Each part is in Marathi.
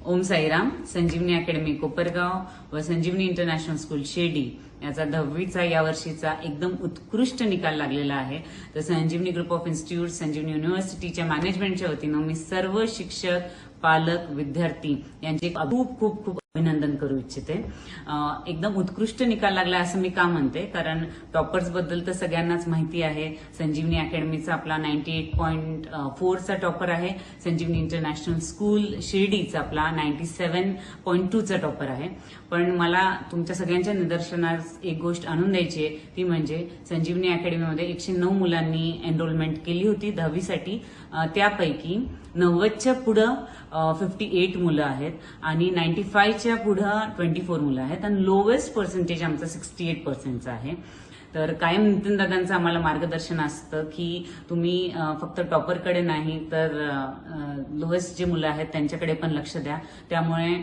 ओम साईराम. संजीवनी अकॅडमी कोपरगाव व संजीवनी इंटरनॅशनल स्कूल शिर्डी याचा 10वीचा यावर्षीचा एकदम उत्कृष्ट निकाल लागलेला आहे. तर संजीवनी ग्रुप ऑफ इन्स्टिट्यूट, संजीवनी युनिव्हर्सिटीच्या मॅनेजमेंटच्या वतीनं मी सर्व शिक्षक, पालक, विद्यार्थी यांचे खूप खूप खूप अभिनंदन करू इच्छिते. एकदम उत्कृष्ट निकाल लागला असं मी का म्हणते, कारण टॉपर्स बद्दल तर सगळ्यांनाच माहिती आहे. संजीवनी अकॅडमीचा आपला 98.4चा टॉपर आहे. संजीवनी इंटरनॅशनल स्कूल शिर्डीचा आपला 97.2चा टॉपर आहे. पण मला तुमच्या सगळ्यांच्या निदर्शनास एक गोष्ट आणून द्यायची आहे, ती म्हणजे संजीवनी अकॅडमीमध्ये 109 मुलांनी एनरोलमेंट केली होती 10वीसाठी. त्यापैकी 90च्या पुढं 58 मुलं आहेत आणि 95च्या पुढं 24 मुलं आहेत आणि लोवेस्ट पर्सेंटेज आमचं 68%चं आहे. तर कायम नितीन दादांचं आम्हाला मार्गदर्शन असतं की तुम्ही फक्त टॉपरकडे नाही तर लोवेस्ट जे मुलं आहेत त्यांच्याकडे पण लक्ष द्या. त्यामुळे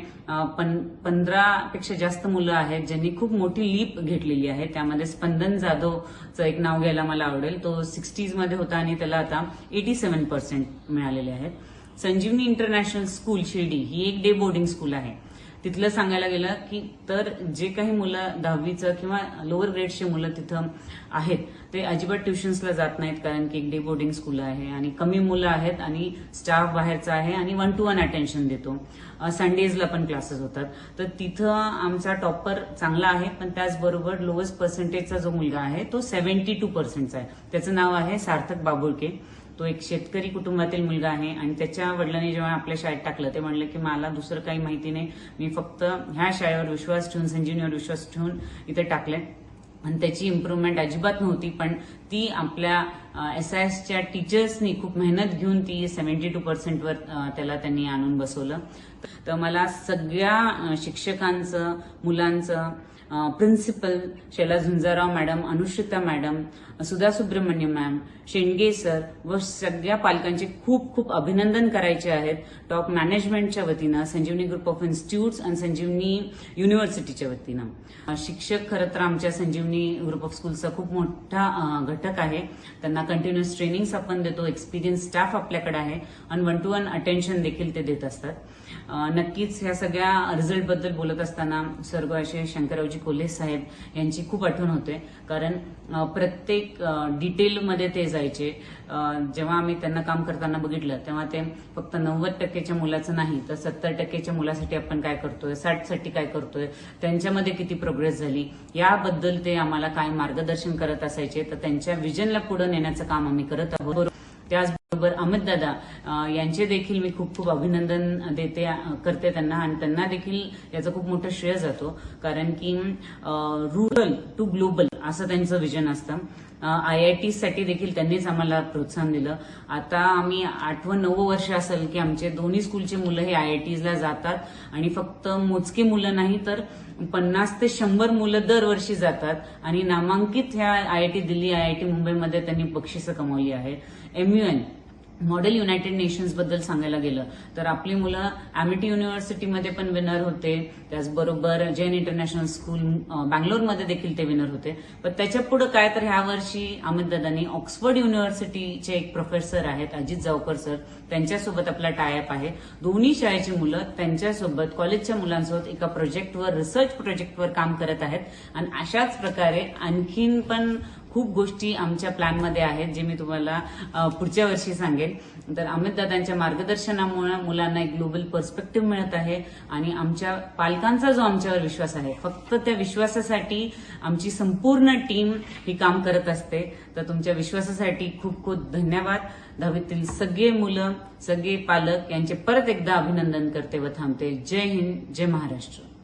15पेक्षा जास्त मुलं आहेत ज्यांनी खूप मोठी लीप घेतलेली आहे. त्यामध्ये स्पंदन जाधवचं एक नाव घ्यायला मला आवडेल. तो 60s मध्ये होता आणि त्याला आता 87% मिळालेले आहेत. संजीवनी इंटरनॅशनल स्कूल शिर्डी ही एक डे बोर्डिंग स्कूल आहे. तिथलं सांगायला गेलं की तर जे काही मुलं 10वीचं किंवा लोअर ग्रेडचे मुलं तिथं आहेत ते अजिबात ट्युशन्सला जात नाहीत, कारण की एक डे बोर्डिंग स्कूल आहे आणि कमी मुलं आहेत आणि स्टाफ बाहेरचा आहे आणि 1-to-1 अटेन्शन देतो. संडेजला पण क्लासेस होतात. तर तिथं आमचा टॉपर चांगला आहे, पण त्याचबरोबर लोवेस्ट पर्सेंटेजचा जो मुलगा आहे तो 72%चा आहे. त्याचं नाव आहे सार्थक बाबुळके. तो एक शेतकरी कुटुंबातील मुलगा आहे आणि त्याच्या वडिलांनी जेव्हा आपल्या शाळेत टाकलं ते म्हणले की मला दुसरं काही माहिती नाही, मी फक्त ह्या शाळेवर विश्वास ठेवून, संजीवनीवर विश्वास ठेवून इथे टाकलंय. आणि त्याची इम्प्रूव्हमेंट अजिबात नव्हती, पण ती आपल्या SISच्या टीचर्सनी खूप मेहनत घेऊन ती 72% वर त्यांनी आणून बसवलं. तर मला सगळ्या शिक्षकांचं, मुलांचं, प्रिन्सिपल शैला झुंजाराव मॅडम, अनुश्रिता मॅडम, सुधा सुब्रमण्यम मॅम, शेंडगे सर व सगळ्या पालकांचे खूप खूप अभिनंदन करायचे आहेत. टॉप मॅनेजमेंटच्या वतीनं, संजीवनी ग्रुप ऑफ इन्स्टिट्यूट्स आणि संजीवनी युनिव्हर्सिटीच्या वतीनं. शिक्षक खरं तर आमच्या संजीवनी ग्रुप ऑफ स्कूलचा खूप मोठा घटक आहे. त्यांना कंटिन्युअस ट्रेनिंग्स आपण देतो, एक्सपिरियन्स स्टाफ आपल्याकडे आहे आणि 1-to-1 अटेन्शन देखील ते देत असतात. नक्कीच ह्या सगळ्या रिझल्टबद्दल बोलत असताना स्वर्ग असे शंकररावजी कोल्हे साहेब यांची खूप आठवण होते, कारण प्रत्येक डिटेलमध्ये ते जायचे. जेव्हा आम्ही त्यांना काम करताना बघितलं तेव्हा ते फक्त 90% मुलाचं नाही तर 70% मुलासाठी आपण काय करतोय, 60साठी काय करतोय, त्यांच्यामध्ये किती प्रोग्रेस झाली याबद्दल ते आम्हाला काय मार्गदर्शन करत असायचे. तर त्यांच्या विजनला पुढे नेण्याचं काम आम्ही करत आहोत. त्याचबरोबर अमित दादा यांचे देखील मी खूप खूप अभिनंदन करते त्यांना, आणि त्यांना देखील याचं खूप मोठं श्रेय जातो, कारण की रुरल टू ग्लोबल असं त्यांचं विजन असतं. IIT साठी देखील त्यांनीच आम्हाला प्रोत्साहन दिलं. आता आम्ही 8व-9व वर्ष असेल की आमचे दोन्ही स्कूलचे मुलं हे IITsला जातात आणि फक्त मोजके मुलं नाही तर 50 ते 100 मुलं दरवर्षी जातात आणि नामांकित ह्या IIT दिल्ली, IIT मुंबईमध्ये त्यांनी बक्षिसं कमावली आहेत. MUN मॉडेल युनायटेड नेशन्स बद्दल सांगायला गेलं तर आपली मुलं अमिटी युनिव्हर्सिटीमध्ये पण विनर होते. त्याचबरोबर जैन इंटरनॅशनल स्कूल बँगलोरमध्ये देखील ते विनर होते. पण त्याच्या पुढे काय तर ह्या वर्षी अमित दादांनी ऑक्सफर्ड युनिव्हर्सिटीचे एक प्रोफेसर आहेत अजित जावकर सर, त्यांच्यासोबत आपला टायअप आहे. दोन्ही शाळेची मुलं त्यांच्यासोबत, कॉलेजच्या मुलांसोबत एका प्रोजेक्टवर, रिसर्च प्रोजेक्टवर काम करत आहेत आणि अशाच प्रकारे आणखीन पण खूप गोष्टी आमच्या प्लॅनमध्ये आहेत जे मी तुम्हाला पुढच्या वर्षी सांगेन. तर अमित दादांच्या मार्गदर्शनामुळे मुलांना एक ग्लोबल पर्स्पेक्टिव्ह मिळत आहे आणि आमच्या पालकांचा जो आमच्यावर विश्वास आहे, फक्त त्या विश्वासासाठी आमची संपूर्ण टीम ही काम करत असते. तर तुमच्या विश्वासासाठी खूप खूप धन्यवाद. 10वीतील सगळे मुलं, सगळे पालक यांचे परत एकदा अभिनंदन करते व थांबते. जय हिंद, जय महाराष्ट्र.